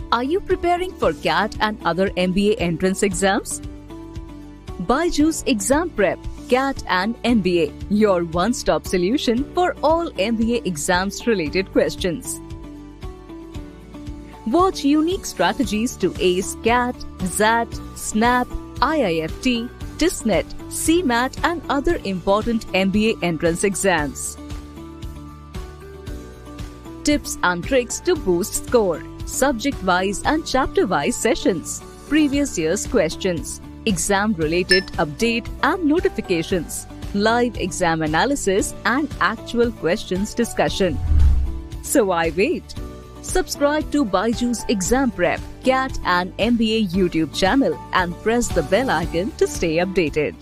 Are you preparing for CAT and other MBA entrance exams? BYJU'S Exam Prep, CAT and MBA, your one-stop solution for all MBA exams related questions. Watch unique strategies to ace CAT, XAT, SNAP, IIFT, TISNET, CMAT and other important MBA entrance exams. Tips and tricks to boost score, subject-wise and chapter-wise sessions, previous year's questions, exam-related update and notifications, live exam analysis and actual questions discussion. So why wait? Subscribe to BYJU'S Exam Prep, CAT and MBA YouTube channel and press the bell icon to stay updated.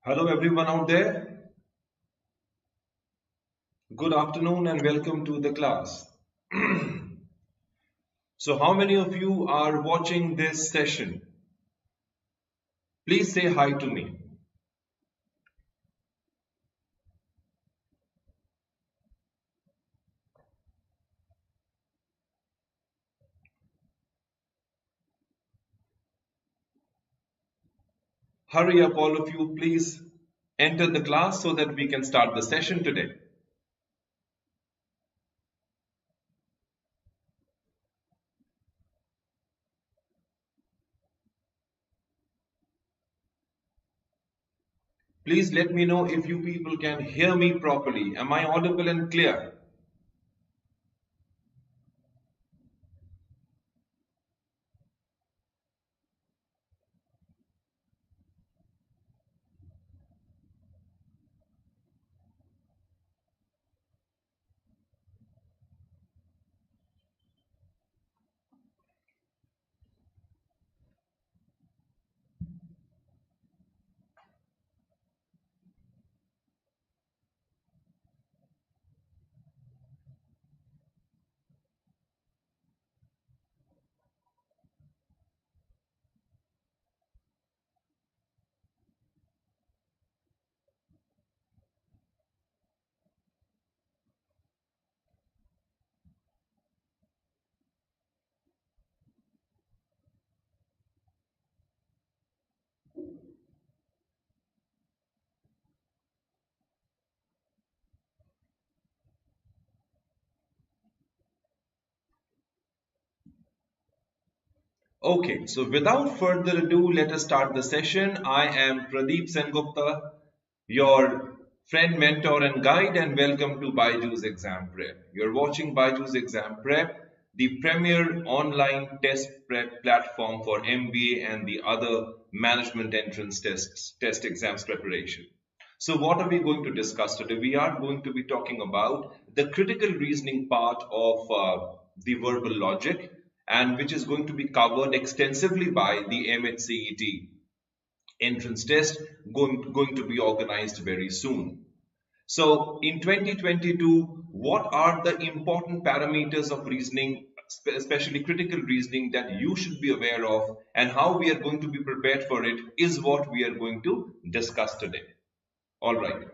Hello everyone out there. Good afternoon and welcome to the class. So how many of you are watching this session? Please say hi to me. Hurry up all of you, please enter the class so that we can start the session today. Please let me know if you people can hear me properly. Am I audible and clear? Okay, so without further ado, let us start the session. I am Pradeep Sengupta, your friend, mentor and guide, and welcome to BYJU'S Exam Prep. You're watching BYJU'S Exam Prep, the premier online test prep platform for MBA and the other management entrance test exams preparation. So what are we going to discuss today? We are going to be talking about the critical reasoning part of the verbal logic, and which is going to be covered extensively by the MAHCET entrance test going to be organized very soon. So in 2022, what are the important parameters of reasoning, especially critical reasoning, that you should be aware of, and how we are going to be prepared for it is what we are going to discuss today. All right.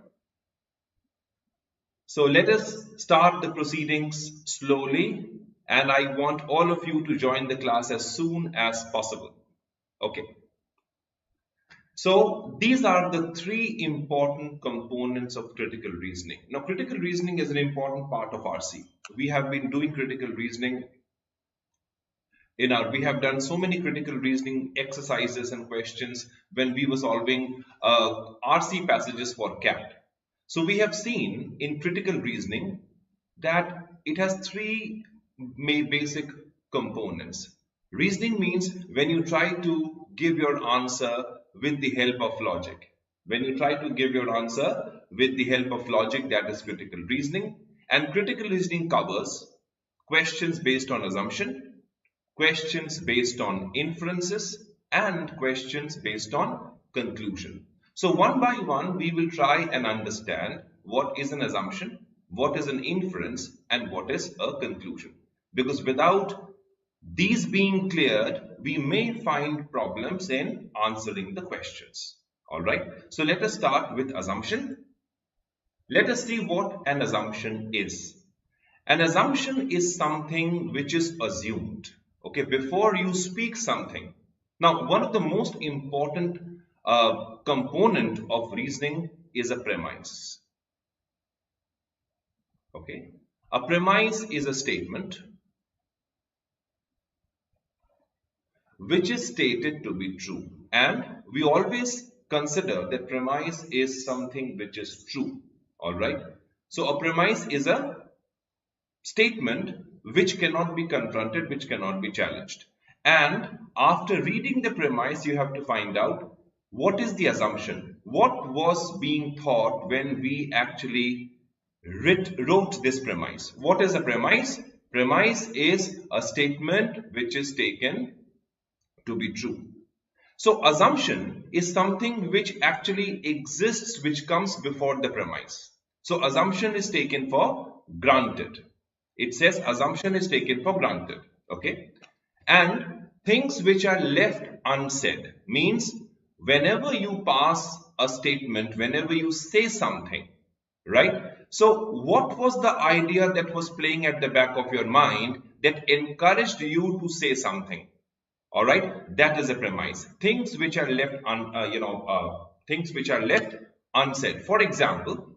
So let us start the proceedings slowly, and I want all of you to join the class as soon as possible. Okay. So these are the three important components of critical reasoning. Now, critical reasoning is an important part of RC. We have been doing critical reasoning we have done so many critical reasoning exercises and questions when we were solving RC passages for CAT. So we have seen in critical reasoning that it has three basic components. Reasoning means when you try to give your answer with the help of logic. When you try to give your answer with the help of logic, that is critical reasoning. And critical reasoning covers questions based on assumption, questions based on inferences, and questions based on conclusion. So one by one, we will try and understand what is an assumption, what is an inference, and what is a conclusion. Because without these being cleared, we may find problems in answering the questions. All right. So let us start with assumption. Let us see what an assumption is. An assumption is something which is assumed, okay, before you speak something. Now, one of the most important component of reasoning is a premise. Okay, a premise is a statement which is stated to be true, and we always consider that premise is something which is true. All right. So a premise is a statement which cannot be confronted, which cannot be challenged. And after reading the premise, you have to find out what is the assumption, what was being thought when we actually wrote this premise. What is a premise? Premise is a statement which is taken to be true. So assumption is something which actually exists, which comes before the premise. So assumption is taken for granted. It says assumption is taken for granted. Okay. And things which are left unsaid means whenever you pass a statement, whenever you say something, right? So what was the idea that was playing at the back of your mind that encouraged you to say something? All right, that is a premise. Things which are left things which are left unsaid. For example,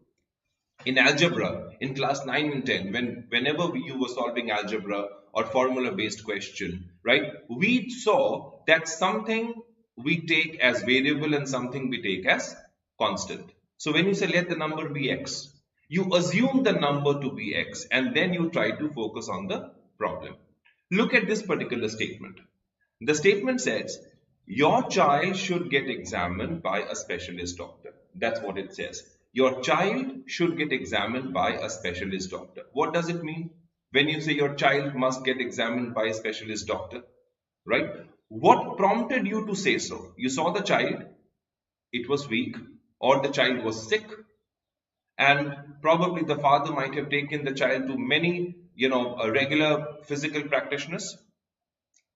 in algebra, in class 9 and 10, whenever you were solving algebra or formula based question, right, we saw that something we take as variable and something we take as constant. So when you say let the number be x, you assume the number to be x and then you try to focus on the problem. Look at this particular statement. The statement says, your child should get examined by a specialist doctor. That's what it says. Your child should get examined by a specialist doctor. What does it mean when you say your child must get examined by a specialist doctor? Right? What prompted you to say so? You saw the child, it was weak, or the child was sick, and probably the father might have taken the child to many, regular physical practitioners.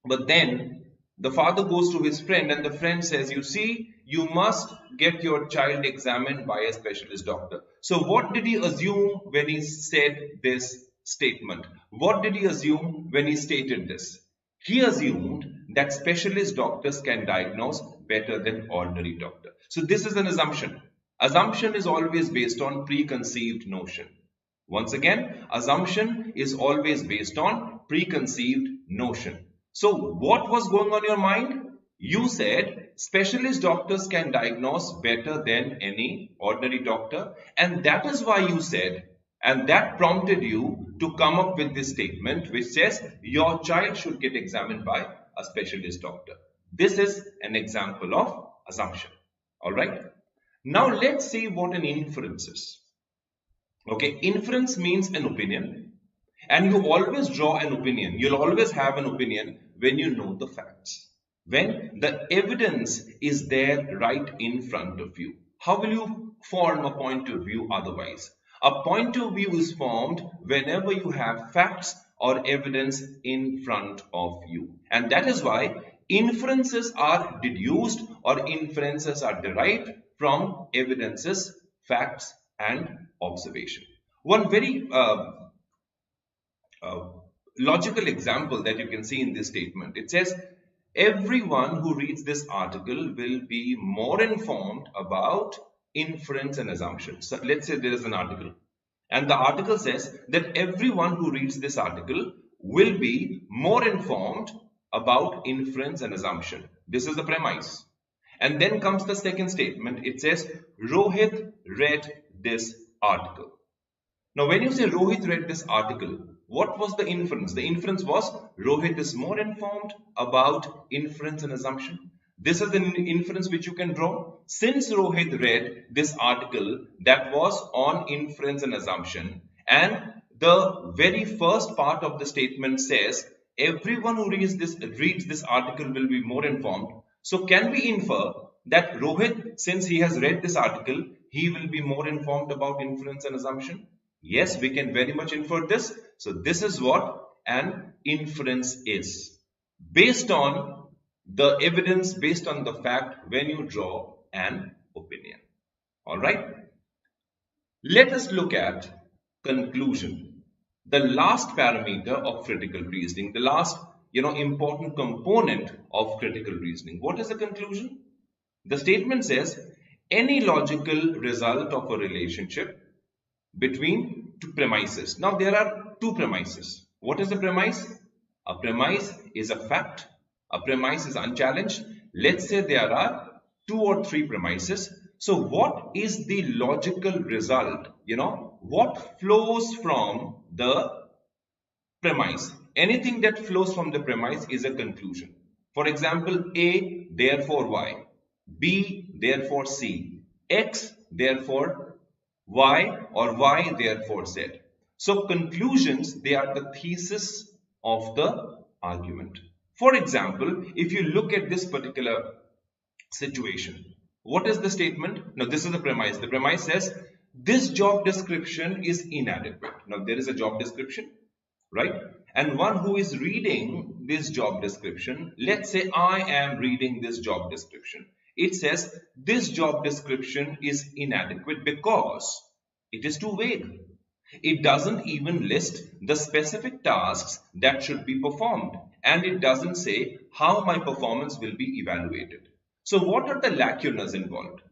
But then the father goes to his friend and the friend says, you see, you must get your child examined by a specialist doctor. So what did he assume when he said this statement? What did he assume when he stated this? He assumed that specialist doctors can diagnose better than ordinary doctor. So this is an assumption. Assumption is always based on preconceived notion. Once again, assumption is always based on preconceived notion. So what was going on in your mind? You said specialist doctors can diagnose better than any ordinary doctor, and that is why you said, and that prompted you to come up with this statement which says your child should get examined by a specialist doctor. This is an example of assumption. All right. Now let's see what an inference is. Okay, inference means an opinion. And you always draw an opinion. You'll always have an opinion when you know the facts. When the evidence is there right in front of you. How will you form a point of view otherwise? A point of view is formed whenever you have facts or evidence in front of you. And that is why inferences are deduced or inferences are derived from evidences, facts, and observation. One very logical example that you can see in this statement. It says, everyone who reads this article will be more informed about inference and assumption. So let's say there is an article and the article says that everyone who reads this article will be more informed about inference and assumption. This is the premise. And then comes the second statement. It says, Rohit read this article. Now, when you say Rohit read this article, what was the inference? The inference was Rohit is more informed about inference and assumption. This is the inference which you can draw. Since Rohit read this article that was on inference and assumption, and the very first part of the statement says everyone who reads this article will be more informed. So can we infer that Rohit, since he has read this article, he will be more informed about inference and assumption? Yes, we can very much infer this. So this is what an inference is. Based on the evidence, based on the fact, when you draw an opinion. All right. Let us look at conclusion, the last parameter of critical reasoning, the last important component of critical reasoning. What is the conclusion? The statement says any logical result of a relationship between two premises. Now there are two premises. What is a premise? A premise is a fact. A premise is unchallenged. Let's say there are two or three premises. So what is the logical result? What flows from the premise? Anything that flows from the premise is a conclusion. For example, A, therefore Y. B, therefore C. X, therefore Y, or Y, therefore Z. So conclusions, they are the thesis of the argument. For example, if you look at this particular situation, what is the statement? Now this is the premise. The premise says this job description is inadequate. Now there is a job description, right? And one who is reading this job description, let's say I am reading this job description. It says this job description is inadequate because it is too vague. It doesn't even list the specific tasks that should be performed, and it doesn't say how my performance will be evaluated. So what are the lacunas involved?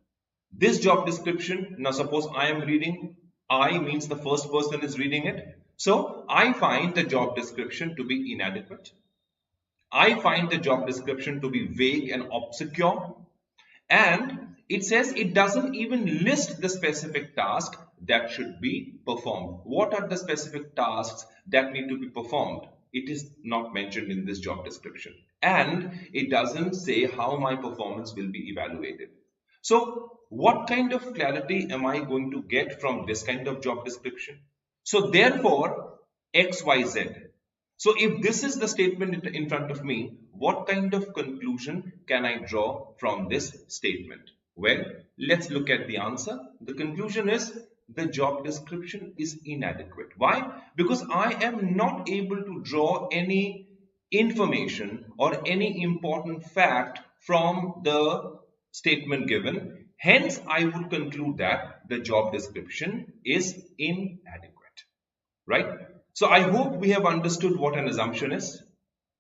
This job description, now suppose I am reading, I means the first person is reading it. So I find the job description to be inadequate. I find the job description to be vague and obscure. And it says it doesn't even list the specific task that should be performed. What are the specific tasks that need to be performed? It is not mentioned in this job description. And it doesn't say how my performance will be evaluated. So what kind of clarity am I going to get from this kind of job description? So therefore, X, Y, Z. So if this is the statement in front of me, what kind of conclusion can I draw from this statement? Well, let's look at the answer. The conclusion is the job description is inadequate. Why? Because I am not able to draw any information or any important fact from the statement given. Hence, I would conclude that the job description is inadequate, right? So I hope we have understood what an assumption is,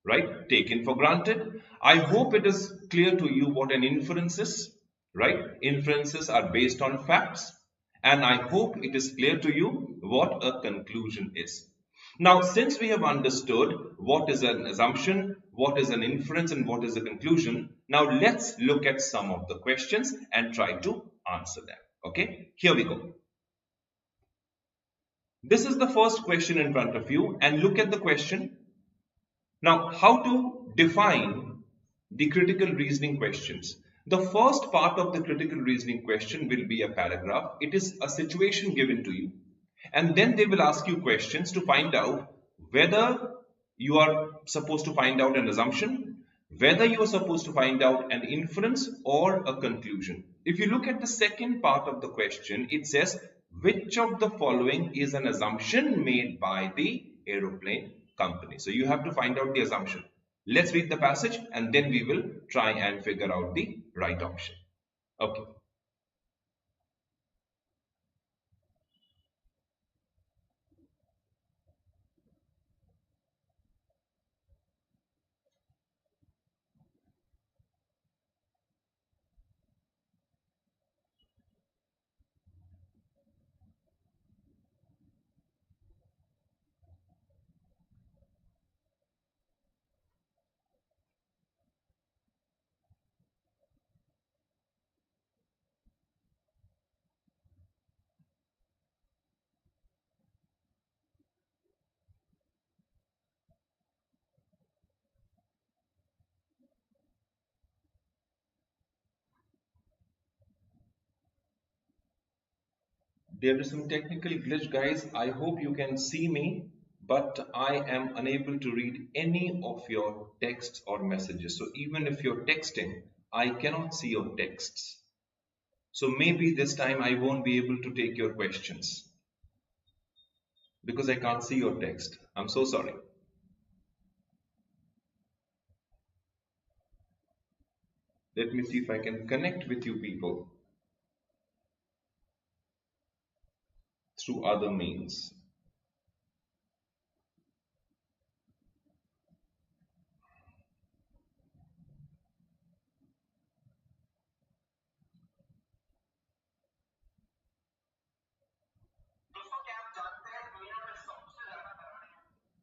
right? Taken for granted. I hope it is clear to you what an inference is, right? Inferences are based on facts. And I hope it is clear to you what a conclusion is. Now, since we have understood what is an assumption, what is an inference, and what is a conclusion, now let's look at some of the questions and try to answer them. Okay, here we go. This is the first question in front of you, and look at the question. Now, how to define the critical reasoning questions? The first part of the critical reasoning question will be a paragraph. It is a situation given to you, and then they will ask you questions to find out whether you are supposed to find out an assumption, whether you are supposed to find out an inference or a conclusion. If you look at the second part of the question, it says, which of the following is an assumption made by the aeroplane company? So you have to find out the assumption. Let's read the passage and then we will try and figure out the right option. Okay. There is some technical glitch, guys. I hope you can see me, but I am unable to read any of your texts or messages. So even if you're texting, I cannot see your texts. So maybe this time I won't be able to take your questions because I can't see your text. I'm so sorry. Let me see if I can connect with you people through other means.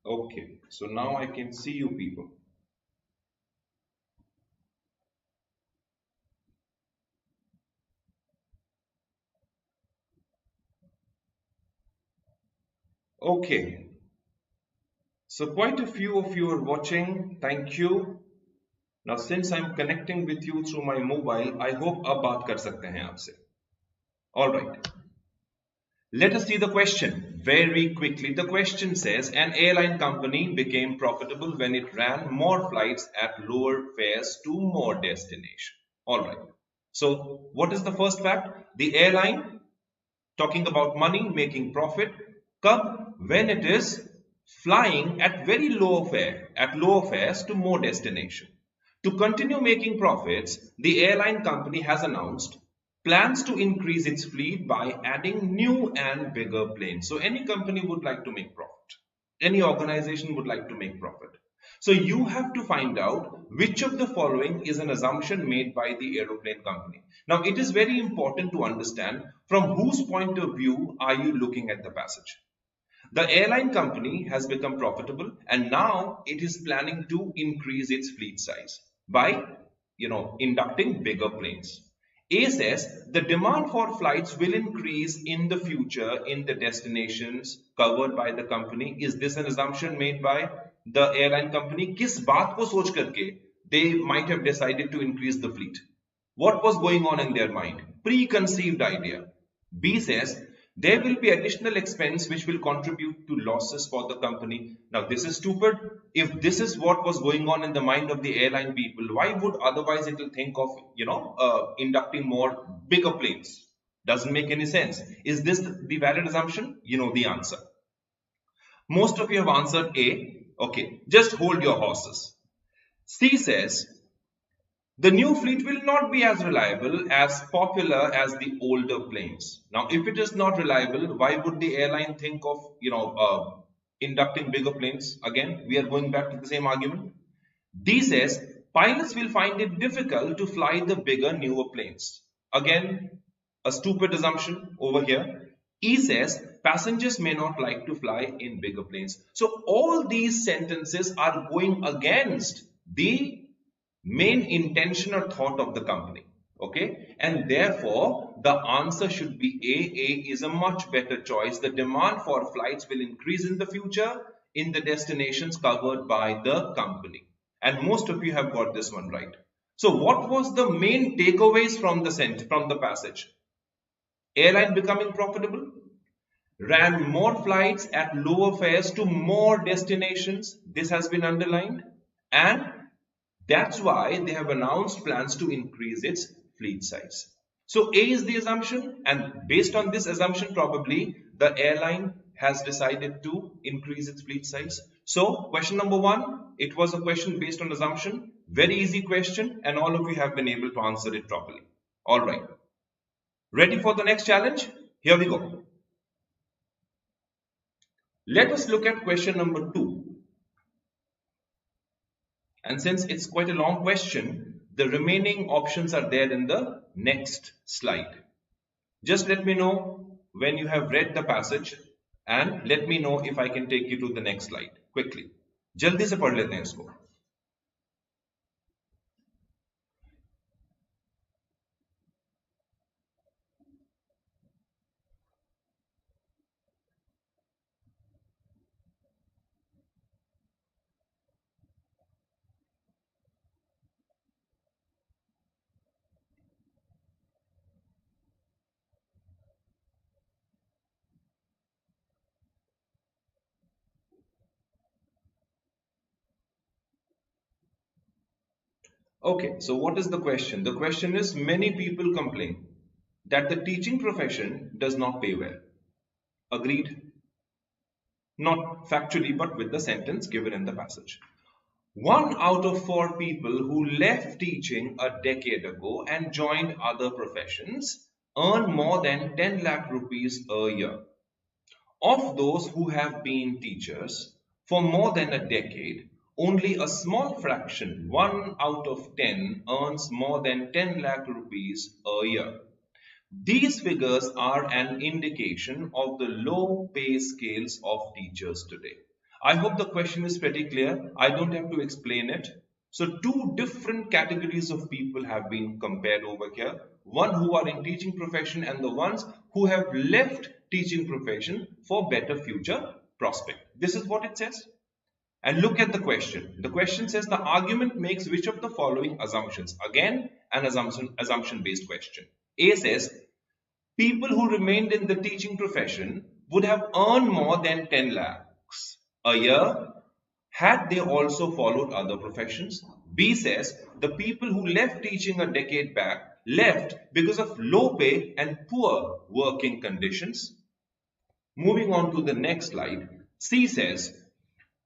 Okay, so now I can see you people. Okay, so quite a few of you are watching. Thank you. Now since I'm connecting with you through my mobile, I hope अब बात कर सकते हैं आपसे. All right. Let us see the question very quickly. The question says an airline company became profitable when it ran more flights at lower fares to more destinations. All right. So what is the first fact? The airline, talking about money, making profit, come when it is flying at very low fare, at lower fares to more destination. To continue making profits, the airline company has announced plans to increase its fleet by adding new and bigger planes. So any company would like to make profit. Any organization would like to make profit. So you have to find out which of the following is an assumption made by the aeroplane company. Now it is very important to understand from whose point of view are you looking at the passage. The airline company has become profitable and now it is planning to increase its fleet size by, inducting bigger planes. A says the demand for flights will increase in the future in the destinations covered by the company. Is this an assumption made by the airline company? किस बात को सोच करके they might have decided to increase the fleet? What was going on in their mind? Preconceived idea. B says there will be additional expense which will contribute to losses for the company. Now this is stupid. If this is what was going on in the mind of the airline people, why would otherwise it will think of, inducting more bigger planes? Doesn't make any sense. Is this the valid assumption? You know the answer. Most of you have answered A. Okay, just hold your horses. C says the new fleet will not be as reliable, as popular as the older planes. Now, if it is not reliable, why would the airline think of, inducting bigger planes? Again, we are going back to the same argument. D says pilots will find it difficult to fly the bigger, newer planes. Again, a stupid assumption over here. E says passengers may not like to fly in bigger planes. So all these sentences are going against the main intention or thought of the company. Okay, and therefore the answer should be A. A is a much better choice. The demand for flights will increase in the future in the destinations covered by the company. And most of you have got this one right. So what was the main takeaways from the passage? Airline becoming profitable, ran more flights at lower fares to more destinations. This has been underlined, and that's why they have announced plans to increase its fleet size. So A is the assumption, and based on this assumption, probably the airline has decided to increase its fleet size. So question number 1, it was a question based on assumption. Very easy question, and all of you have been able to answer it properly. All right. Ready for the next challenge? Here we go. Let us look at question number 2. And since it's quite a long question, the remaining options are there in the next slide. Just let me know when you have read the passage and let me know if I can take you to the next slide quickly. जल्दी से पढ़ लेते हैं इसको. Okay, so what is the question? The question is, many people complain that the teaching profession does not pay well. Agreed? Not factually, but with the sentence given in the passage. 1 out of 4 people who left teaching a decade ago and joined other professions earn more than 10 lakh rupees a year. Of those who have been teachers for more than a decade, only a small fraction, 1 out of 10, earns more than 10 lakh rupees a year. These figures are an indication of the low pay scales of teachers today. I hope the question is pretty clear. I don't have to explain it. So two different categories of people have been compared over here. One who are in teaching profession and the ones who have left teaching profession for better future prospect. This is what it says. And look at the question. The question says the argument makes which of the following assumptions? Again, an assumption based question. A says people who remained in the teaching profession would have earned more than 10 lakhs a year had they also followed other professions. B says the people who left teaching a decade back left because of low pay and poor working conditions. Moving on to the next slide, C says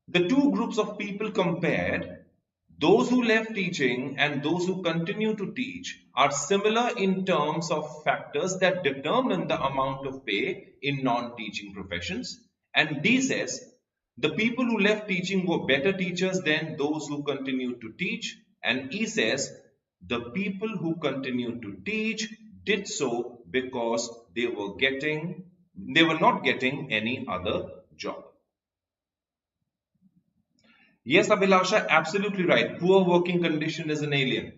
the two groups of people compared, those who left teaching and those who continue to teach, are similar in terms of factors that determine the amount of pay in non-teaching professions. And D says the people who left teaching were better teachers than those who continued to teach. And E says the people who continued to teach did so because they were not getting any other job. Yes, Abhilasha, absolutely right. Poor working condition is an alien.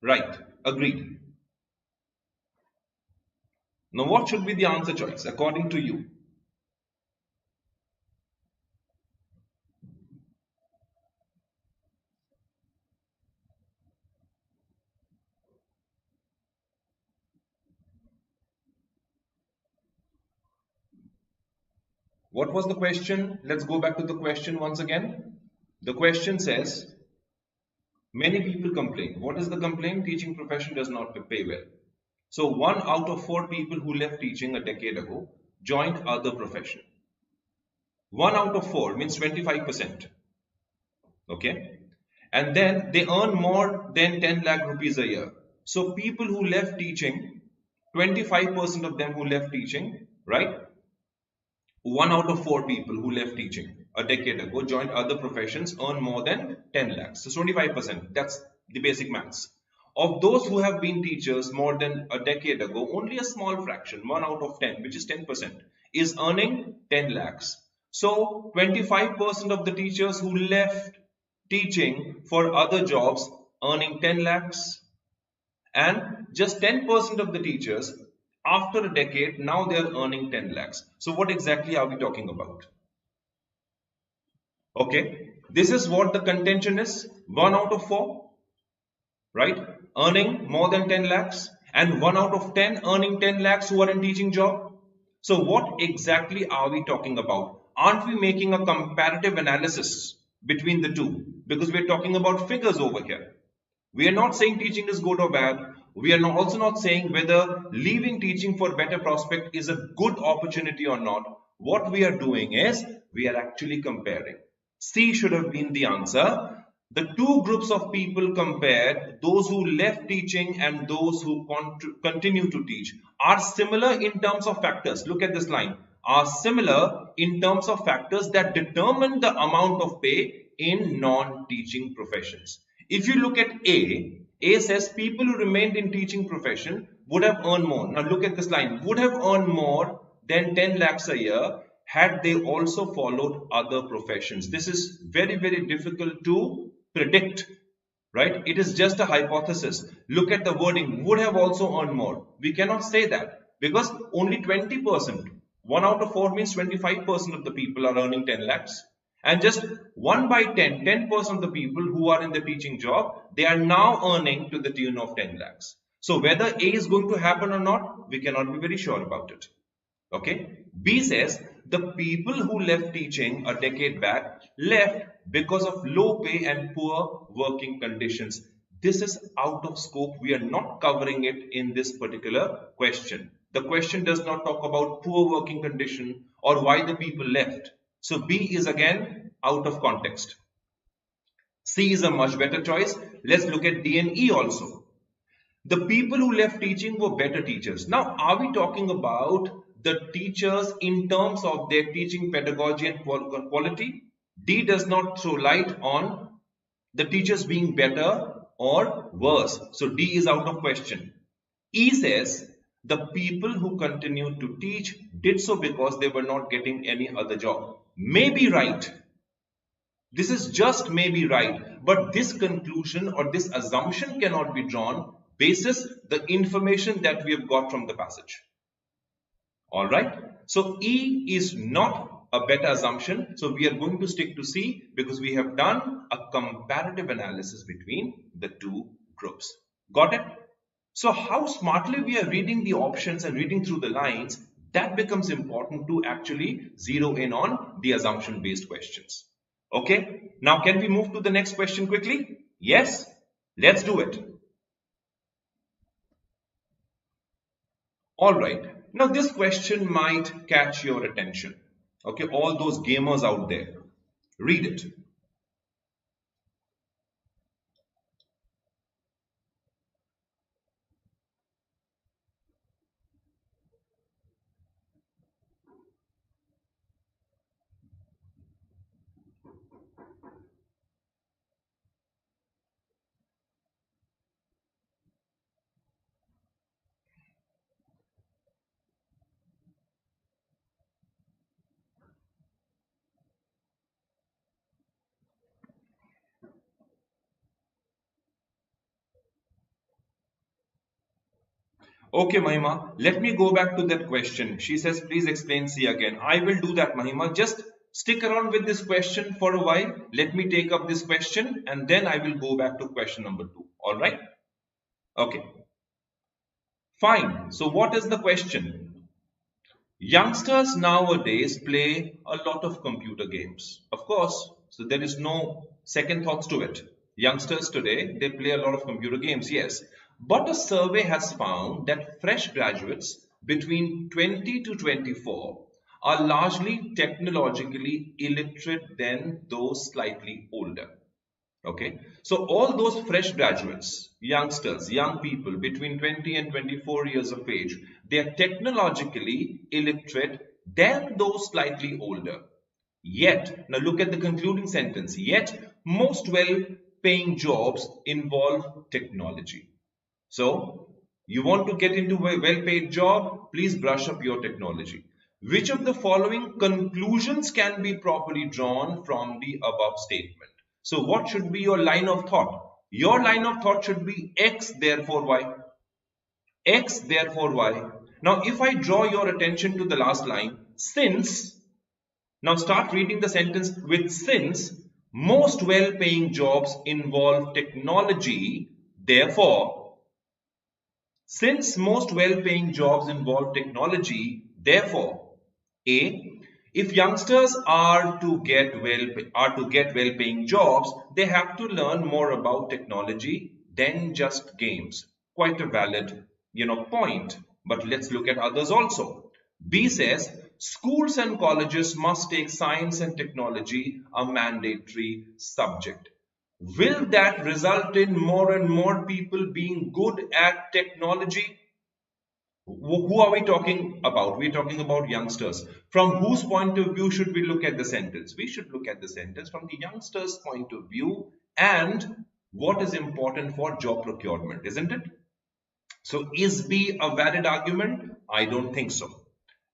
Right, agreed. Now, what should be the answer choice according to you? What was the question? Let's go back to the question once again. The question says, many people complain. What is the complaint? Teaching profession does not pay well. So 1 out of 4 people who left teaching a decade ago joined other profession. 1 out of 4 means 25%. Okay. And then they earn more than 10 lakh rupees a year. So people who left teaching, 25% of them who left teaching, right? 1 out of 4 people who left teaching a decade ago joined other professions earn more than 10 lakhs. So 25%, that's the basic maths. Of those who have been teachers more than a decade ago, only a small fraction, 1 out of 10, which is 10%, is earning 10 lakhs. So 25% of the teachers who left teaching for other jobs earning 10 lakhs, and just 10% of the teachers after a decade, now they are earning 10 lakhs. So what exactly are we talking about? Okay, this is what the contention is. 1 out of 4, right, earning more than 10 lakhs, and 1 out of 10 earning 10 lakhs who are in teaching job. So what exactly are we talking about? Aren't we making a comparative analysis between the two? Because we're talking about figures over here. We are not saying teaching is good or bad. We are also not saying whether leaving teaching for better prospect is a good opportunity or not. What we are doing is we are actually comparing. C should have been the answer. The two groups of people compared, those who left teaching and those who continue to teach, are similar in terms of factors. Look at this line. Are similar in terms of factors that determine the amount of pay in non-teaching professions. If you look at A says people who remained in teaching profession would have earned more. Now look at this line. Would have earned more than 10 lakhs a year had they also followed other professions. This is very, very difficult to predict, right? It is just a hypothesis. Look at the wording. Would have also earned more. We cannot say that because only 20%. 1 out of 4 means 25% of the people are earning 10 lakhs. And just 1/10, 10% of the people who are in the teaching job, they are now earning to the tune of 10 lakhs. So whether A is going to happen or not, we cannot be very sure about it. Okay. B says the people who left teaching a decade back left because of low pay and poor working conditions. This is out of scope. We are not covering it in this particular question. The question does not talk about poor working condition or why the people left. So B is again out of context. C is a much better choice. Let's look at D and E also. The people who left teaching were better teachers. Now, are we talking about the teachers in terms of their teaching pedagogy and quality? D does not throw light on the teachers being better or worse. So D is out of question. E says the people who continued to teach did so because they were not getting any other job. May be right. This is just may be right, but this conclusion or this assumption cannot be drawn basis the information that we have got from the passage. Alright, so E is not a better assumption, so we are going to stick to C because we have done a comparative analysis between the two groups. Got it? So how smartly we are reading the options and reading through the lines, that becomes important to actually zero in on the assumption based questions. Okay, now can we move to the next question quickly? Yes, let's do it. Alright, now this question might catch your attention. Okay, all those gamers out there, read it. Okay, Mahima, let me go back to that question. She says, please explain C again. I will do that, Mahima. Just stick around with this question for a while. Let me take up this question and then I will go back to question number 2. All right? Okay. Fine. So what is the question? Youngsters nowadays play a lot of computer games. Of course. So there is no second thoughts to it. Youngsters today, they play a lot of computer games. Yes. But a survey has found that fresh graduates between 20 to 24 are largely technologically illiterate than those slightly older. Okay, so all those fresh graduates, youngsters, young people between 20 and 24 years of age, they are technologically illiterate than those slightly older. Yet, now look at the concluding sentence, yet most well-paying jobs involve technology. So, you want to get into a well-paid job, please brush up your technology. Which of the following conclusions can be properly drawn from the above statement? So, what should be your line of thought? Your line of thought should be X, therefore Y. X, therefore Y. Now, if I draw your attention to the last line, since, now start reading the sentence with since, most well-paying jobs involve technology, therefore, since most well-paying jobs involve technology, therefore, A, if youngsters are to get well-paying jobs, they have to learn more about technology than just games. Quite a valid, point. But let's look at others also. B says schools and colleges must take science and technology a mandatory subject. Will that result in more and more people being good at technology? Who are we talking about? We're talking about youngsters. From whose point of view should we look at the sentence? We should look at the sentence from the youngsters' point of view and what is important for job procurement, isn't it? So is B a valid argument? I don't think so.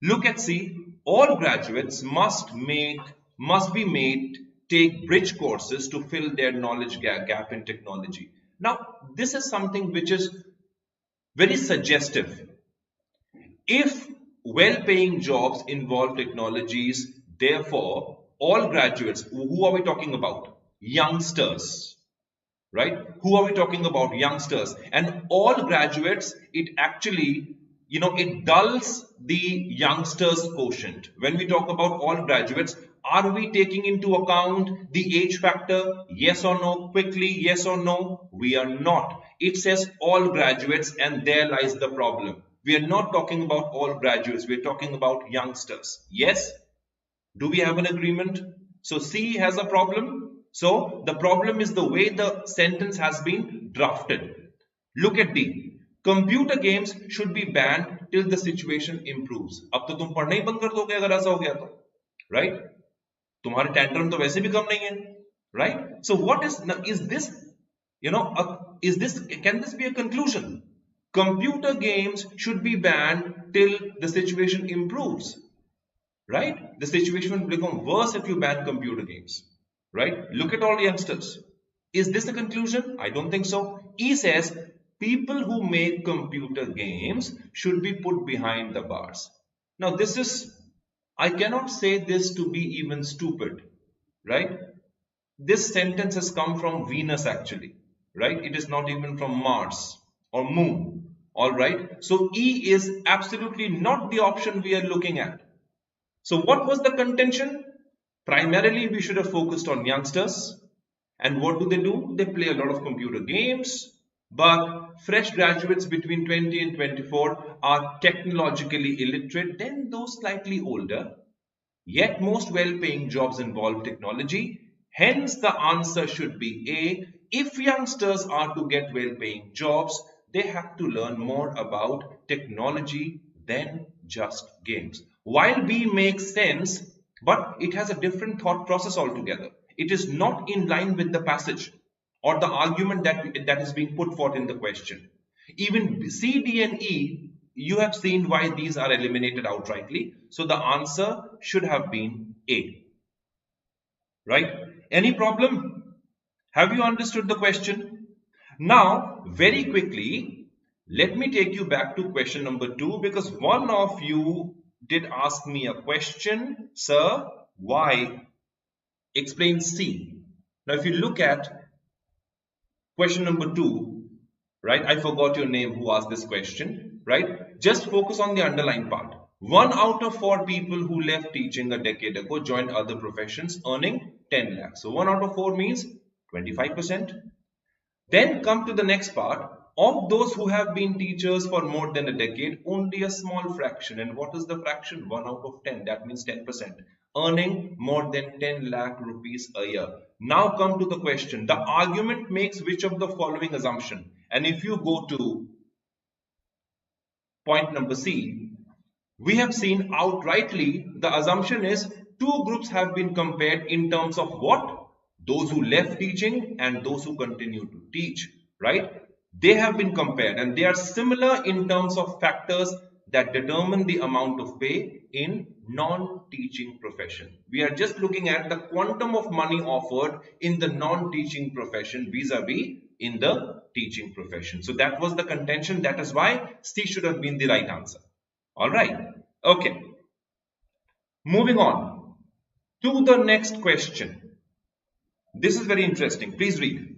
Look at C. All graduates must be made take bridge courses to fill their knowledge gap in technology. Now, this is something which is very suggestive. If well-paying jobs involve technologies, therefore, all graduates, who are we talking about? Youngsters, right? Who are we talking about? Youngsters. And all graduates, it actually, it dulls the youngsters quotient. When we talk about all graduates, are we taking into account the age factor? Yes or no? Quickly, yes or no? We are not. It says all graduates, and there lies the problem. We are not talking about all graduates. We're talking about youngsters. Yes? Do we have an agreement? So C has a problem. So the problem is the way the sentence has been drafted. Look at D. Computer games should be banned till the situation improves. अब तो तुम पढ़ना ही बंद कर दोगे अगर ऐसा हो गया तो, right? तुम्हारे tantrum तो वैसे भी कम नहीं है, right? So what is this? Can this be a conclusion? Computer games should be banned till the situation improves. Right? The situation will become worse if you ban computer games. Right? Look at all the youngsters. Is this a conclusion? I don't think so. E says people who make computer games should be put behind the bars. Now I cannot say this to be even stupid. Right? This sentence has come from Venus actually. Right? It is not even from Mars or Moon. Alright? So E is absolutely not the option we are looking at. So what was the contention? Primarily, we should have focused on youngsters. And what do? They play a lot of computer games. But fresh graduates between 20 and 24 are technologically illiterate than those slightly older. Yet most well-paying jobs involve technology. Hence, the answer should be A. If youngsters are to get well-paying jobs, they have to learn more about technology than just games. While B makes sense, but it has a different thought process altogether. It is not in line with the passage or the argument that is being put forth in the question. Even C, D, and E, you have seen why these are eliminated outrightly. So the answer should have been A. Right? Any problem? Have you understood the question? Now, very quickly, let me take you back to question number 2 because one of you did ask me a question, sir, why? Explain C. Now, if you look at question number 2, right, I forgot your name who asked this question, right? Just focus on the underlying part. 1 out of 4 people who left teaching a decade ago joined other professions earning 10 lakhs. So 1 out of 4 means 25%. Then come to the next part. Of those who have been teachers for more than a decade, only a small fraction. And what is the fraction? 1 out of 10. That means 10%. Earning more than 10 lakh rupees a year. Now come to the question. The argument makes which of the following assumption? And if you go to point number C, we have seen outrightly the assumption is 2 groups have been compared in terms of what? Those who left teaching and those who continue to teach, right? They have been compared and they are similar in terms of factors that determine the amount of pay in non-teaching profession. We are just looking at the quantum of money offered in the non-teaching profession vis-a-vis in the teaching profession. So that was the contention. That is why C should have been the right answer. All right. Okay. Moving on to the next question. This is very interesting. Please read.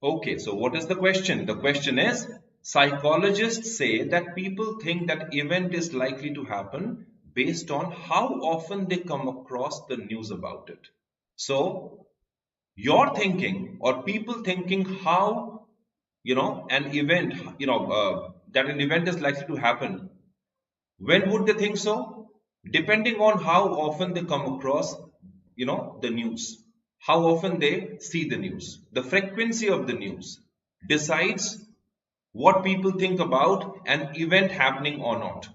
Okay, so what is the question? The question is, psychologists say that people think that event is likely to happen based on how often they come across the news about it. So, you're thinking or people thinking how, an event, that an event is likely to happen. When would they think so? Depending on how often they come across, the news. How often they see the news. The frequency of the news decides what people think about an event happening or not.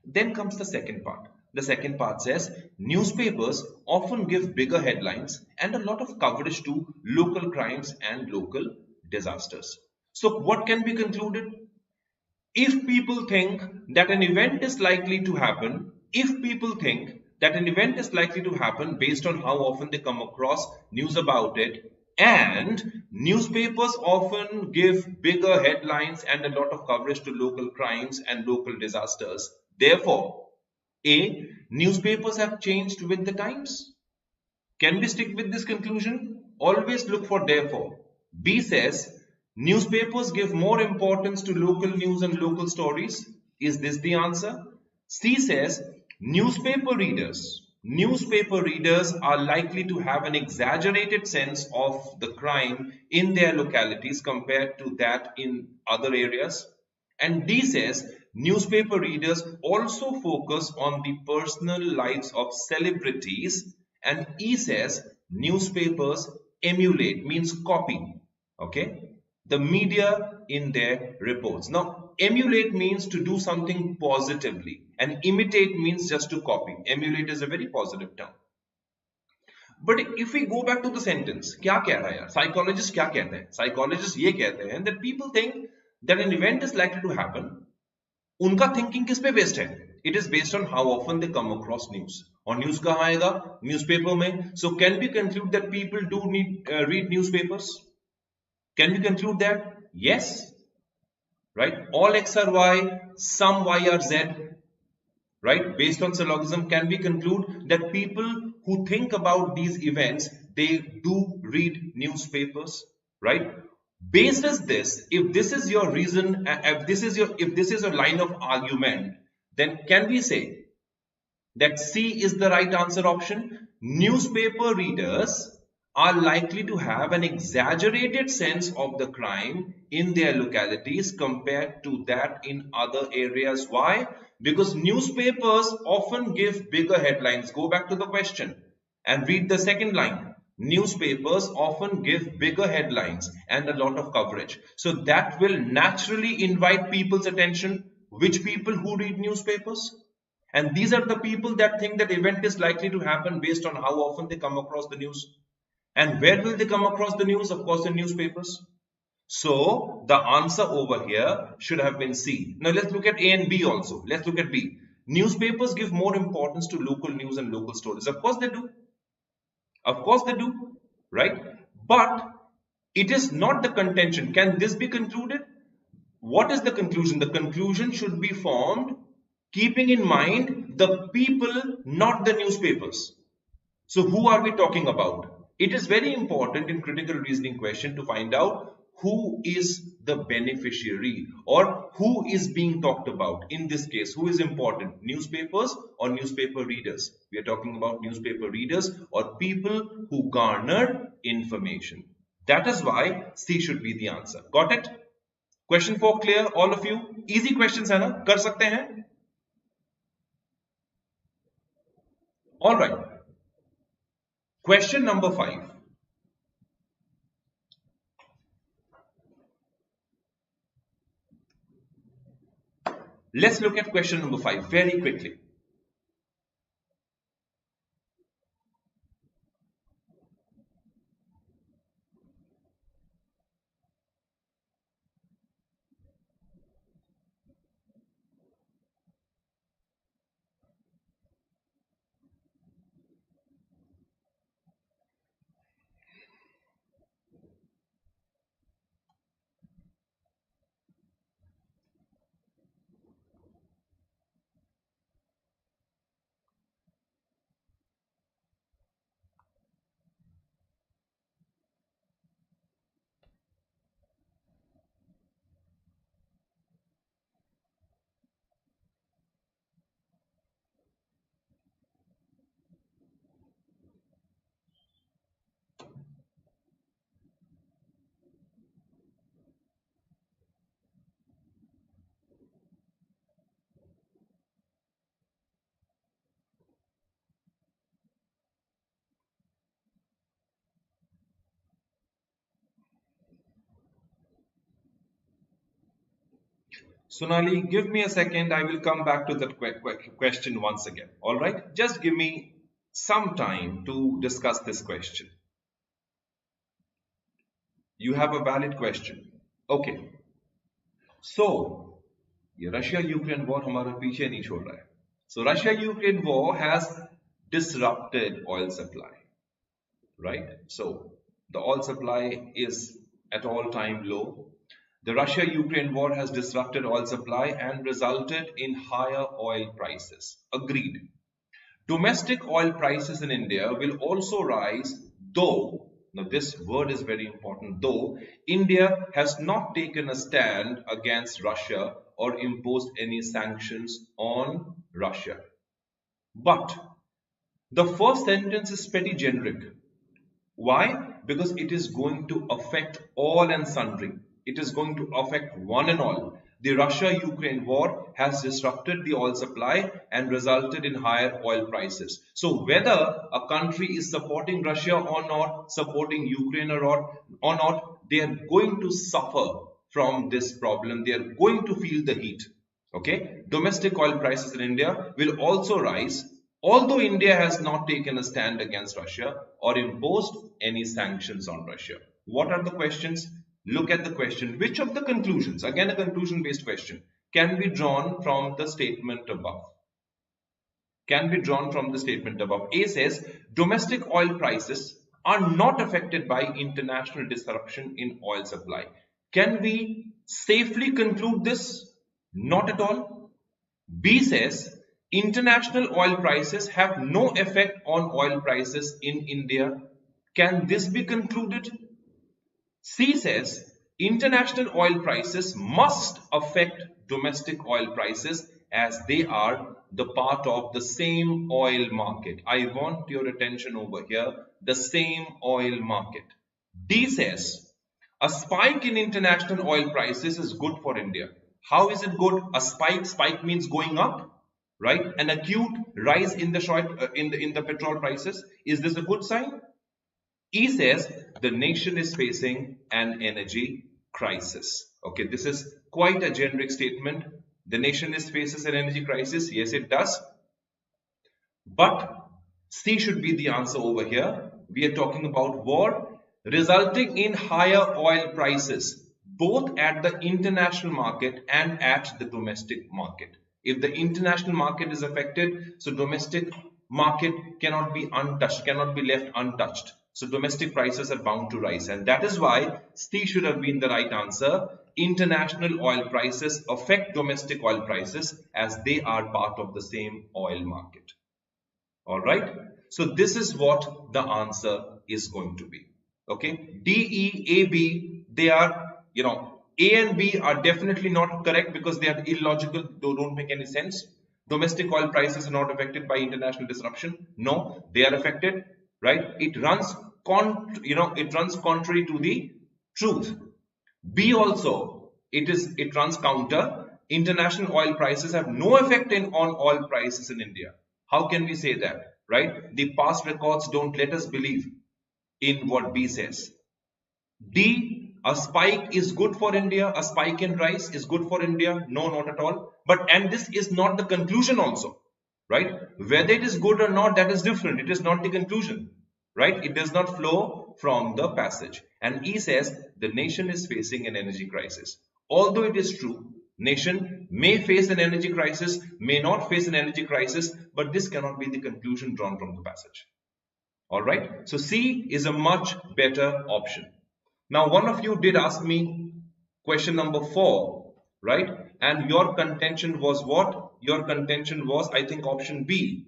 Then comes the second part. The second part says newspapers often give bigger headlines and a lot of coverage to local crimes and local disasters. So, what can be concluded? If people think that an event is likely to happen, if people think that an event is likely to happen based on how often they come across news about it, and newspapers often give bigger headlines and a lot of coverage to local crimes and local disasters. Therefore, A, newspapers have changed with the times. Can we stick with this conclusion? Always look for therefore. B says newspapers give more importance to local news and local stories. Is this the answer? C says newspaper readers are likely to have an exaggerated sense of the crime in their localities compared to that in other areas. And D says newspaper readers also focus on the personal lives of celebrities. And E says newspapers emulate, means copy, okay, the media in their reports. Now, emulate means to do something positively, and imitate means just to copy. Emulate is a very positive term. But if we go back to the sentence, क्या कह रहा है यार? Psychologists क्या कहते हैं? Psychologists ये कहते हैं that people think that an event is likely to happen. उनका thinking किस पे based है? It is based on how often they come across news. और news कहाँ आएगा? Newspaper में. So can we conclude that people do need read newspapers? Can we conclude that? Yes. Right? All X are Y, some Y are Z. Right? Based on syllogism, can we conclude that people who think about these events, they do read newspapers? Right? Basis this, if this is your reason, if this is your line of argument, then can we say that C is the right answer option? Newspaper readers are likely to have an exaggerated sense of the crime in their localities compared to that in other areas. Why? Because newspapers often give bigger headlines. Go back to the question and read the second line. Newspapers often give bigger headlines and a lot of coverage. So that will naturally invite people's attention. Which people who read newspapers? And these are the people that think that event is likely to happen based on how often they come across the news. And where will they come across the news? Of course, in newspapers. So the answer over here should have been C. Now let's look at A and B also. Let's look at B. Newspapers give more importance to local news and local stories. Of course they do. Of course they do. Right? But it is not the contention. Can this be concluded? What is the conclusion? The conclusion should be formed keeping in mind the people, not the newspapers. So who are we talking about? It is very important in critical reasoning question to find out who is the beneficiary or who is being talked about. In this case, who is important? Newspapers or newspaper readers? We are talking about newspaper readers or people who garner information. That is why C should be the answer. Got it? Question 4 clear, all of you? Easy questions है ना? कर सकते हैं? All right. Question number 5. Let's look at question number 5 very quickly. Sonali, give me a second. I will come back to that question once again. All right. Just give me some time to discuss this question. You have a valid question. Okay. So, ये Russia-Ukraine war हमारा पीछे नहीं छोड़ रहा है. So, Russia-Ukraine war has disrupted oil supply, right? So, the oil supply is at all-time low. The Russia-Ukraine war has disrupted oil supply and resulted in higher oil prices. Agreed. Domestic oil prices in India will also rise, though, now this word is very important, though India has not taken a stand against Russia or imposed any sanctions on Russia. But the first sentence is pretty generic. Why? Because it is going to affect all and sundry. It is going to affect one and all. The Russia-Ukraine war has disrupted the oil supply and resulted in higher oil prices. So whether a country is supporting Russia or not, supporting Ukraine or not, they are going to suffer from this problem. They are going to feel the heat. Okay? Domestic oil prices in India will also rise, although India has not taken a stand against Russia or imposed any sanctions on Russia. What are the questions? Look at the question. Which of the conclusions, again a conclusion based question, can be drawn from the statement above? Can be drawn from the statement above. A says domestic oil prices are not affected by international disruption in oil supply. Can we safely conclude this? Not at all. B says international oil prices have no effect on oil prices in India. Can this be concluded? C says international oil prices must affect domestic oil prices as they are the part of the same oil market. I want your attention over here, the same oil market. D says a spike in international oil prices is good for India. How is it good? A spike means going up, right? An acute rise in the petrol prices. Is this a good sign? E says the nation is facing an energy crisis. Okay, this is quite a generic statement. The nation faces an energy crisis. Yes, it does. But C should be the answer over here. We are talking about war resulting in higher oil prices, both at the international market and at the domestic market. If the international market is affected, so domestic market cannot be untouched, cannot be left untouched. So domestic prices are bound to rise, and that is why C should have been the right answer. International oil prices affect domestic oil prices as they are part of the same oil market. All right. So this is what the answer is going to be. Okay. D, E, A, B, they are, A and B are definitely not correct because they are illogical. They don't make any sense. Domestic oil prices are not affected by international disruption. No, they are affected. Right? It runs contrary to the truth. B also, it runs counter. International oil prices have no effect on oil prices in India. How can we say that? Right? The past records don't let us believe in what B says. D, a spike is good for India. A spike in rice is good for India. No, not at all. And this is not the conclusion also. Right? Whether it is good or not, that is different. It is not the conclusion, right? It does not flow from the passage. And E says the nation is facing an energy crisis. Although it is true, nation may face an energy crisis, may not face an energy crisis, but this cannot be the conclusion drawn from the passage. All right. So C is a much better option. Now, one of you did ask me question number 4, right? And your contention was what? Your contention was, I think, option B.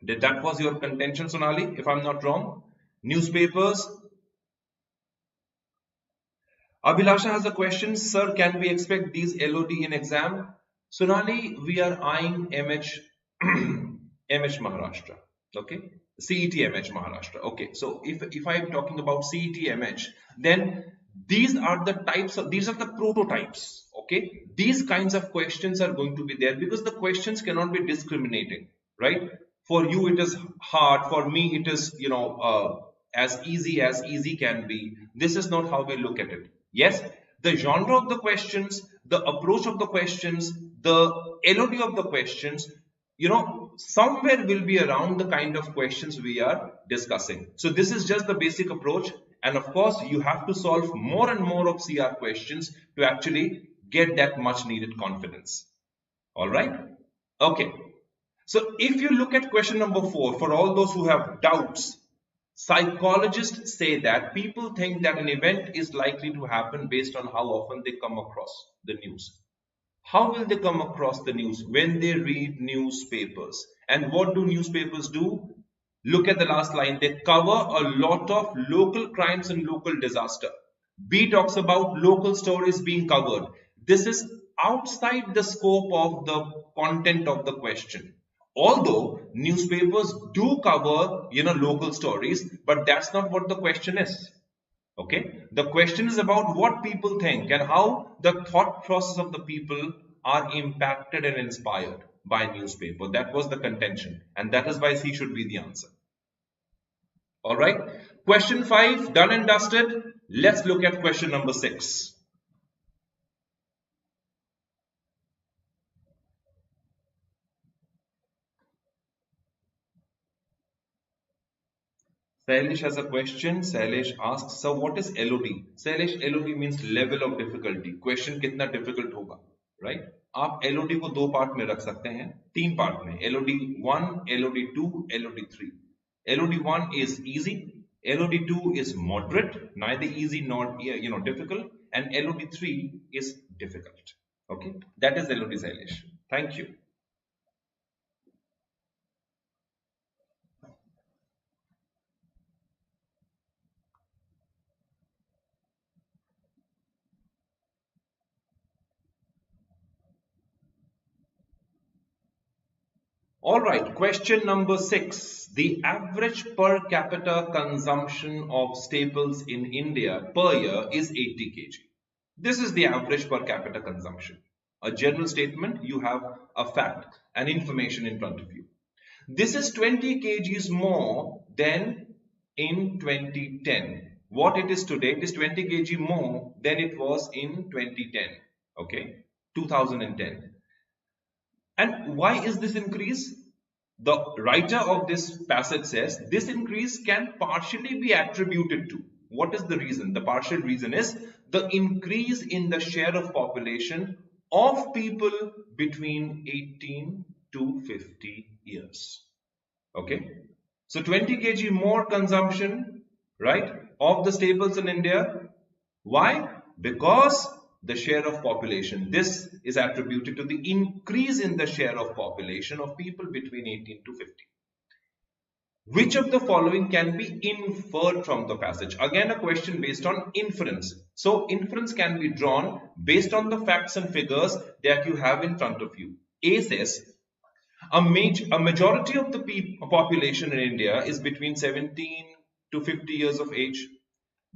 That was your contention, Sonali, if I'm not wrong. Newspapers. Abhilasha has a question. Sir, can we expect these LOD in exam? Sonali, we are eyeing MH Maharashtra. Okay. CET MH Maharashtra. Okay. So if I'm talking about CET MH, then these are the prototypes. Okay. These kinds of questions are going to be there because the questions cannot be discriminating, right? For you it is hard, for me it is as easy can be. This is not how we look at it. Yes, the genre of the questions, the approach of the questions, the LOD of the questions, somewhere will be around the kind of questions we are discussing. So this is just the basic approach. And of course, you have to solve more and more of CR questions to actually get that much needed confidence. All right. Okay. So if you look at question number 4, for all those who have doubts, psychologists say that people think that an event is likely to happen based on how often they come across the news. How will they come across the news? When they read newspapers. And what do newspapers do? Look at the last line. They cover a lot of local crimes and local disaster. B talks about local stories being covered. This is outside the scope of the content of the question. Although newspapers do cover, local stories, but that's not what the question is. Okay, the question is about what people think and how the thought process of the people are impacted and inspired by newspaper. That was the contention, and that is why C should be the answer. All right, question 5 done and dusted. Let's look at question number 6. Sailesh has a question. Sailesh asks, so what is LOD? Sailesh, LOD means level of difficulty. Question कितना difficult होगा, right? आप LOD को 2 part में रख सकते हैं, 3 part में. LOD 1, LOD 2, LOD 3. LOD 1 is easy. LOD 2 is moderate, neither easy nor difficult, and LOD 3 is difficult. Okay, that is LOD, Sailesh. Thank you. All right, question number 6. The average per capita consumption of staples in India per year is 80 kg. This is the average per capita consumption. A general statement, you have a fact and information in front of you. This is 20 kgs more than in 2010. What it is today, it is 20 kg more than it was in 2010. Okay, 2010. And why is this increase? The writer of this passage says this increase can partially be attributed to. What is the reason? The partial reason is the increase in the share of population of people between 18 to 50 years. Okay. So 20 kg more consumption, right, of the staples in India. Why? Because the share of population. This is attributed to the increase in the share of population of people between 18 to 50. Which of the following can be inferred from the passage? Again, a question based on inference. So inference can be drawn based on the facts and figures that you have in front of you. A says a majority of the population in India is between 17 to 50 years of age.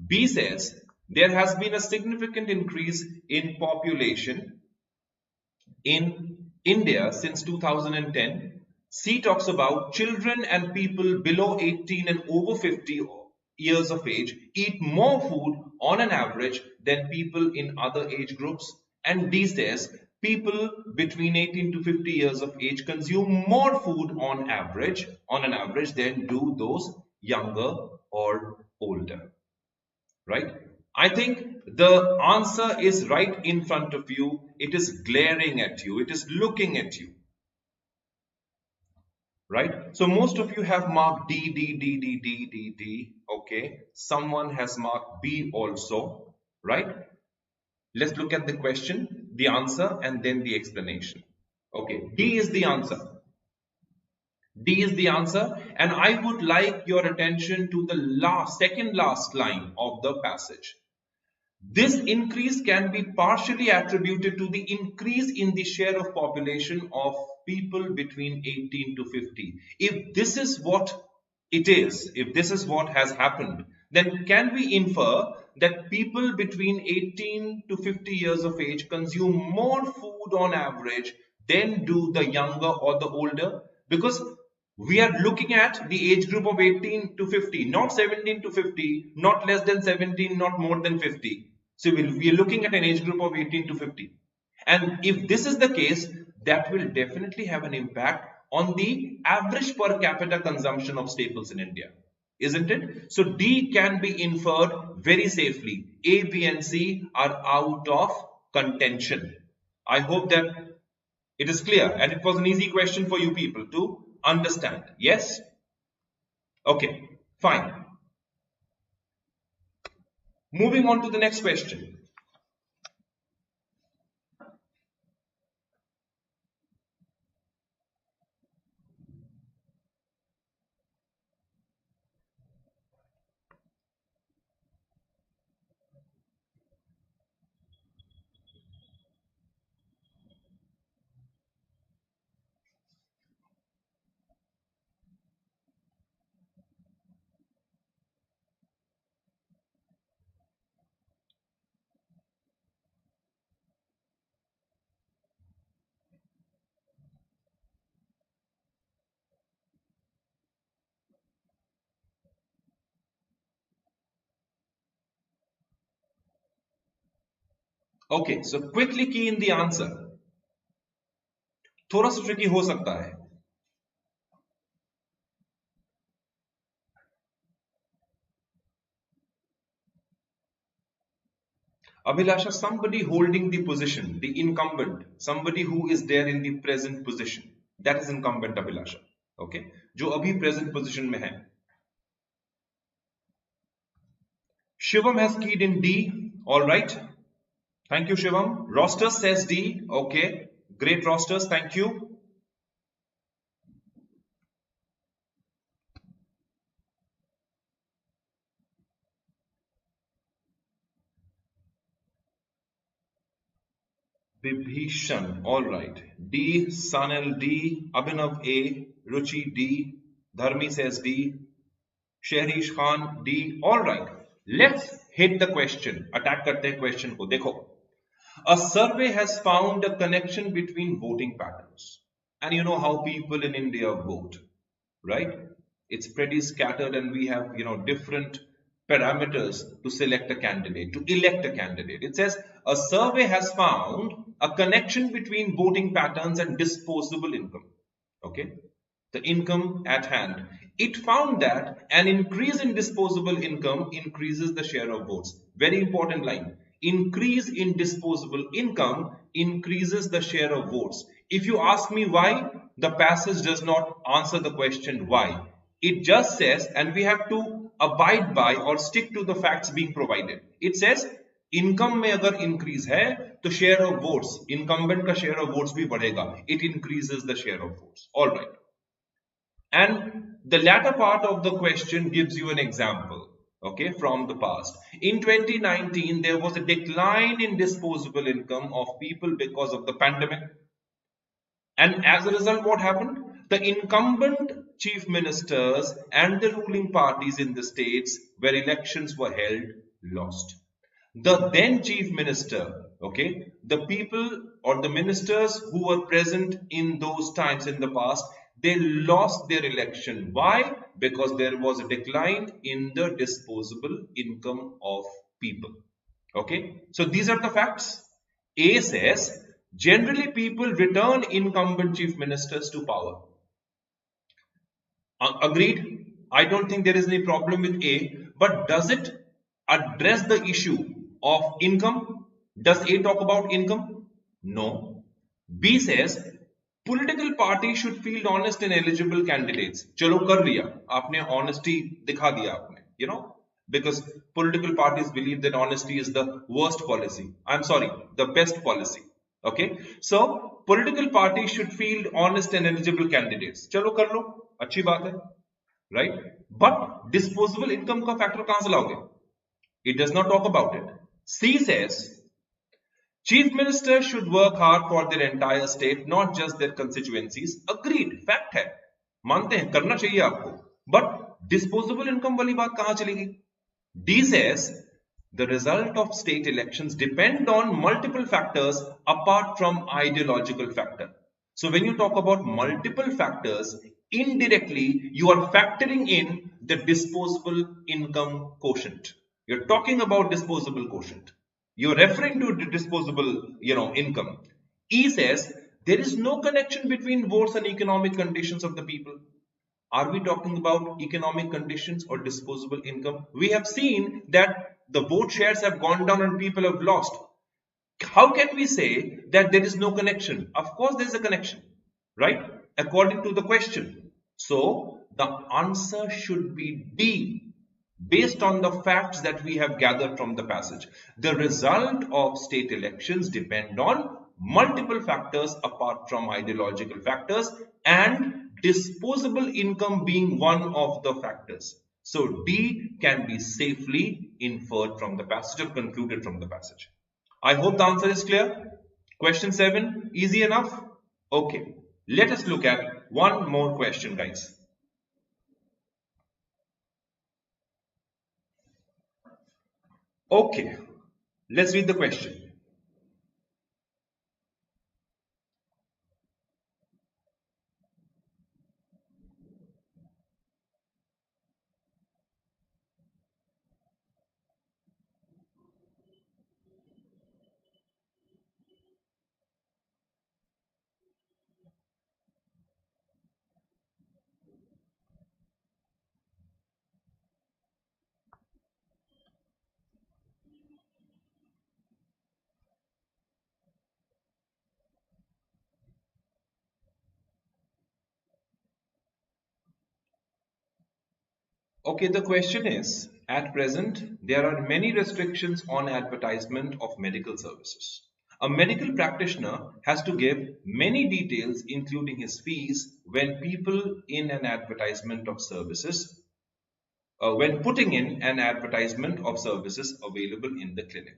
B says there has been a significant increase in population in India since 2010. C talks about children and people below 18 and over 50 years of age eat more food on an average than people in other age groups. And D says people between 18 to 50 years of age consume more food on an average than do those younger or older. Right? I think the answer is right in front of you. It is glaring at you. It is looking at you. Right? So most of you have marked D, D, D, D, D, D, D. Okay. Someone has marked B also. Right? Let's look at the question, the answer, and then the explanation. Okay. D is the answer. D is the answer. And I would like your attention to the second last line of the passage. This increase can be partially attributed to the increase in the share of population of people between 18 to 50. If this is what it is, if this is what has happened, then can we infer that people between 18 to 50 years of age consume more food on average than do the younger or the older? Because we are looking at the age group of 18 to 50, not 17 to 50, not less than 17, not more than 50. So we are looking at an age group of 18 to 50. And if this is the case, that will definitely have an impact on the average per capita consumption of staples in India. Isn't it? So D can be inferred very safely. A, B and C are out of contention. I hope that it is clear and it was an easy question for you people to understand. Yes? Okay, fine. Moving on to the next question. Okay, so quickly key in the answer. थोड़ा सा tricky हो सकता है. Abhilasha, somebody holding the position, the incumbent, somebody who is there in the present position. That is incumbent, Abhilasha. Okay? जो अभी present position में है. Shivam has keyed in D. All right. Thank you, Shivam. Rosters says D. Okay. Great Rosters. Thank you. Vibhishan. All right. D. Sanil D. Abhinav A. Ruchi D. Dharmi says D. Shehrish Khan D. All right. Let's hit the question. Attack karte hain question ko. Dekho. A survey has found a connection between voting patterns. And you know how people in India vote, right? It's pretty scattered and we have, different parameters to select a candidate, to elect a candidate. It says a survey has found a connection between voting patterns and disposable income. Okay? The income at hand. It found that an increase in disposable income increases the share of votes. Very important line. Increase in disposable income increases the share of votes. If you ask me why, the passage does not answer the question why. It just says, and we have to abide by or stick to the facts being provided. It says, income में अगर increase है, तो share of votes, incumbent का share of votes भी बढ़ेगा. It increases the share of votes. All right. And the latter part of the question gives you an example. Okay, from the past. In 2019, there was a decline in disposable income of people because of the pandemic. And as a result, what happened? The incumbent chief ministers and the ruling parties in the states where elections were held lost. The then chief minister, okay, the people or the ministers who were present in those times in the past, they lost their election. Why? Because there was a decline in the disposable income of people. Okay, so these are the facts. A says, generally people return incumbent chief ministers to power. Agreed? I don't think there is any problem with A, but does it address the issue of income? Does A talk about income? No. B says, political parties should field honest and eligible candidates. चलो कर लिया, आपने honesty दिखा दिया आपने, because political parties believe that honesty is the worst policy. I'm sorry, the best policy. Okay, so political parties should field honest and eligible candidates. चलो कर लो, अच्छी बात है, right? But disposable income का factor कहाँ से लाओगे? It does not talk about it. C says, chief ministers should work hard for their entire state, not just their constituencies. Agreed, fact है, मानते हैं, करना चाहिए आपको. But disposable income वाली बात कहाँ चलेगी? D says, the result of state elections depend on multiple factors apart from ideological factor. So when you talk about multiple factors, indirectly you are factoring in the disposable income quotient. You're talking about disposable quotient. You're referring to the disposable, income. E says there is no connection between votes and economic conditions of the people. Are we talking about economic conditions or disposable income? We have seen that the vote shares have gone down and people have lost. How can we say that there is no connection? Of course, there is a connection, right? According to the question. So, the answer should be D, based on the facts that we have gathered from the passage. The result of state elections depend on multiple factors apart from ideological factors, and disposable income being one of the factors. So, D can be safely inferred from the passage or concluded from the passage. I hope the answer is clear. Question 7, easy enough? Okay, let us look at one more question, guys. Okay, let's read the question. Okay, the question is, at present, there are many restrictions on advertisement of medical services. A medical practitioner has to give many details, including his fees, when people in an advertisement of services, when putting in an advertisement of services available in the clinic.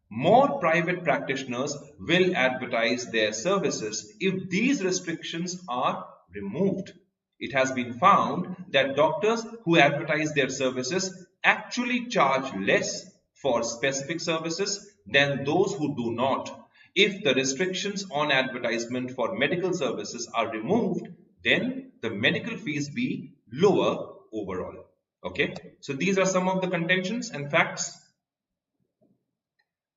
More private practitioners will advertise their services if these restrictions are removed. It has been found that doctors who advertise their services actually charge less for specific services than those who do not. If the restrictions on advertisement for medical services are removed, then the medical fees be lower overall. Okay, so these are some of the contentions and facts.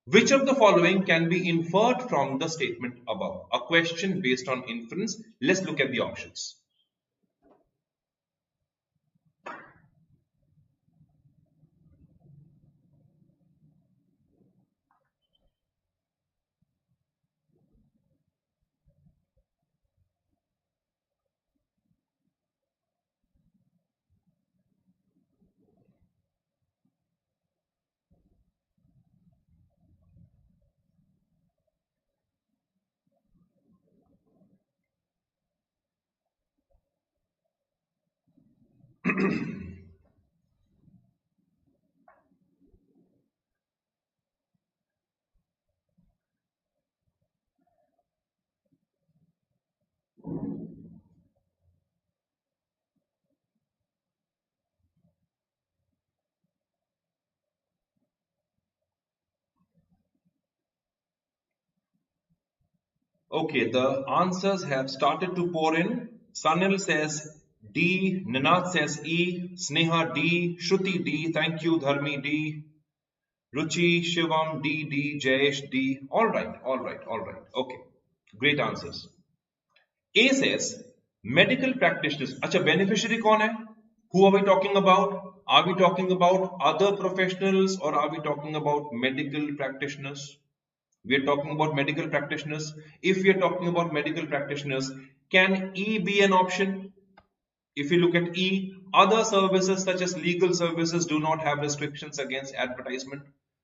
Which of the following can be inferred from the statement above? A question based on inference. Let's look at the options. Okay, the answers have started to pour in. Sanil says D, Ninad says E, Sneha D, Shruti D, thank you, Dharmi D, Ruchi, Shivam D, D, Jayesh D. All right, all right, all right. Okay, great answers. A says medical practitioners. Acha, beneficiary कौन है? Who are we talking about? Are we talking about other professionals or are we talking about medical practitioners? We are talking about medical practitioners. If we are talking about medical practitioners, can E be an option? If you look at E, other services such as legal services do not have restrictions against advertisement.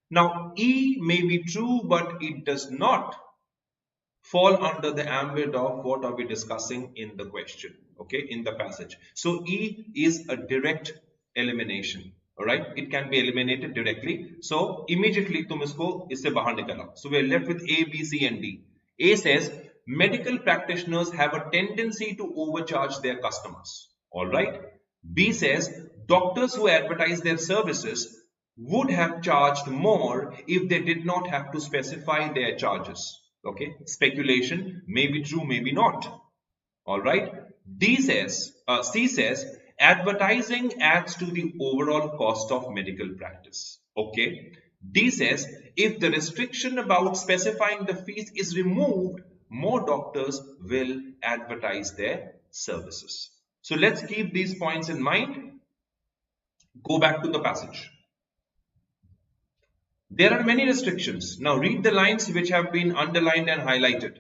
Now, E may be true, but it does not fall under the ambit of what are we discussing in the question, okay, in the passage. So E is a direct elimination. All right, it can be eliminated directly. So immediately तुम इसको इससे बाहर निकल आओ. So we are left with A, B, C and D. A says medical practitioners have a tendency to overcharge their customers. All right. B says doctors who advertise their services would have charged more if they did not have to specify their charges. Okay, speculation, may be true, maybe not. All right. C says advertising adds to the overall cost of medical practice. Okay. D says, if the restriction about specifying the fees is removed, more doctors will advertise their services. So let's keep these points in mind. Go back to the passage. There are many restrictions. Now read the lines which have been underlined and highlighted.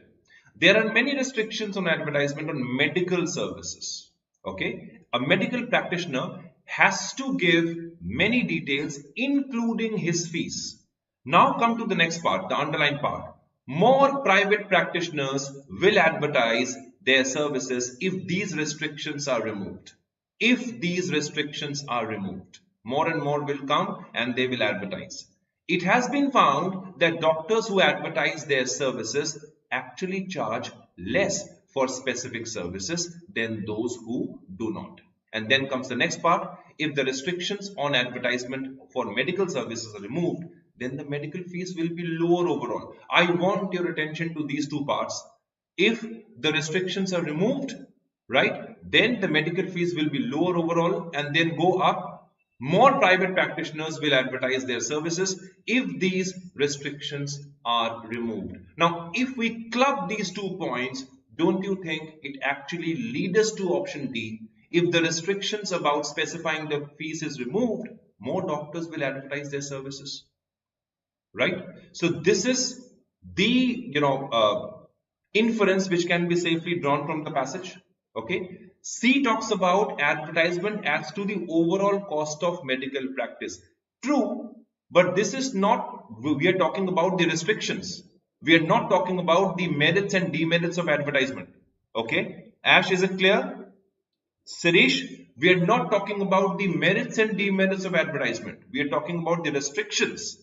There are many restrictions on advertisement on medical services. Okay, a medical practitioner has to give many details, including his fees. Now come to the next part, the underlined part. More private practitioners will advertise their services if these restrictions are removed. If these restrictions are removed, more and more will come and they will advertise. It has been found that doctors who advertise their services actually charge less for specific services than those who do not. And then comes the next part. If the restrictions on advertisement for medical services are removed, then the medical fees will be lower overall. I want your attention to these two parts. If the restrictions are removed, right, then the medical fees will be lower overall and then go up. More private practitioners will advertise their services if these restrictions are removed. Now, if we club these 2 points, don't you think it actually leads us to option D? If the restrictions about specifying the fees is removed, more doctors will advertise their services, right? So this is the inference which can be safely drawn from the passage. Okay. C talks about advertisement adds to the overall cost of medical practice. True, but this is not, we are talking about the restrictions. We are not talking about the merits and demerits of advertisement. Okay. Ash, is it clear? Sirish, we are not talking about the merits and demerits of advertisement. We are talking about the restrictions,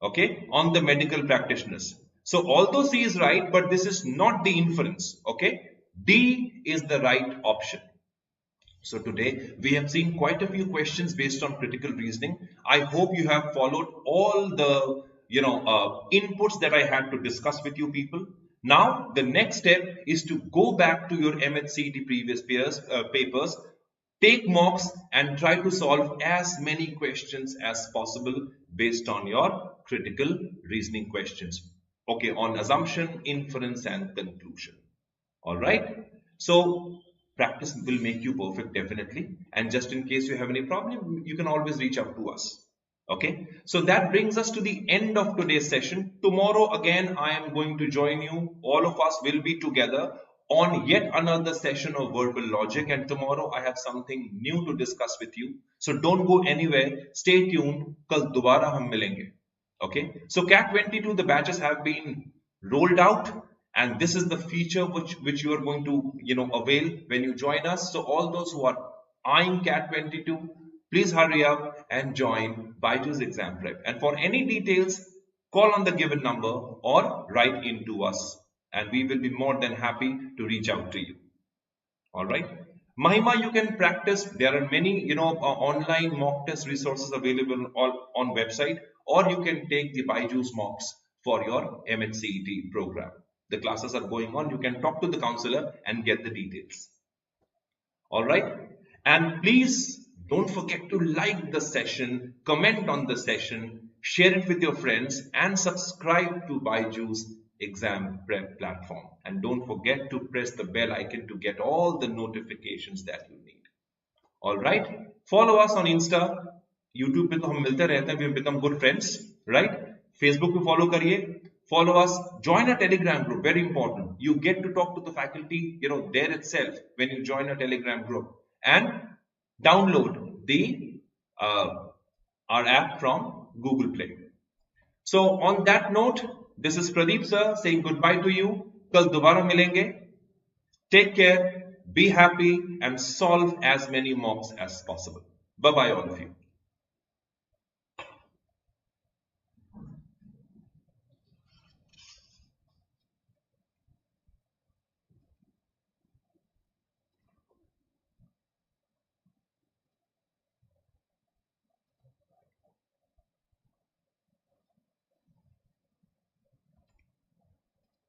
okay, on the medical practitioners. So although C is right, but this is not the inference, okay. D is the right option. So today we have seen quite a few questions based on critical reasoning. I hope you have followed all the inputs that I had to discuss with you people. Now the next step is to go back to your MAHCET previous papers, take mocks and try to solve as many questions as possible based on your critical reasoning questions. Okay, on assumption, inference and conclusion. All right. So practice will make you perfect definitely. And just in case you have any problem, you can always reach out to us. Okay. So that brings us to the end of today's session. Tomorrow again, I am going to join you. All of us will be together on yet another session of verbal logic. And tomorrow I have something new to discuss with you. So don't go anywhere. Stay tuned. Kal dobara hum milenge. Okay. So CAT 22, the batches have been rolled out. And this is the feature which you are going to avail when you join us. So all those who are eyeing CAT 22, please hurry up and join BYJU'S exam prep. And for any details, call on the given number or write in to us. And we will be more than happy to reach out to you. All right. Mahima, you can practice. There are many online mock test resources available on website, or you can take the BYJU'S mocks for your MAHCET program. The classes are going on. You can talk to the counselor and get the details. All right. And please don't forget to like the session, comment on the session, share it with your friends and subscribe to BYJU'S exam prep platform. And don't forget to press the bell icon to get all the notifications that you need. All right. Follow us on Insta. YouTube पे तो हम मिलते रहते हैं. We have become good friends, right? Facebook पे follow करिए. Follow us, join a Telegram group, very important. You get to talk to the faculty, there itself when you join a Telegram group. And download the our app from Google Play. So on that note, this is Pradeep sir saying goodbye to you. Kal dobara milenge. Take care, be happy and solve as many mocks as possible. Bye-bye all of you.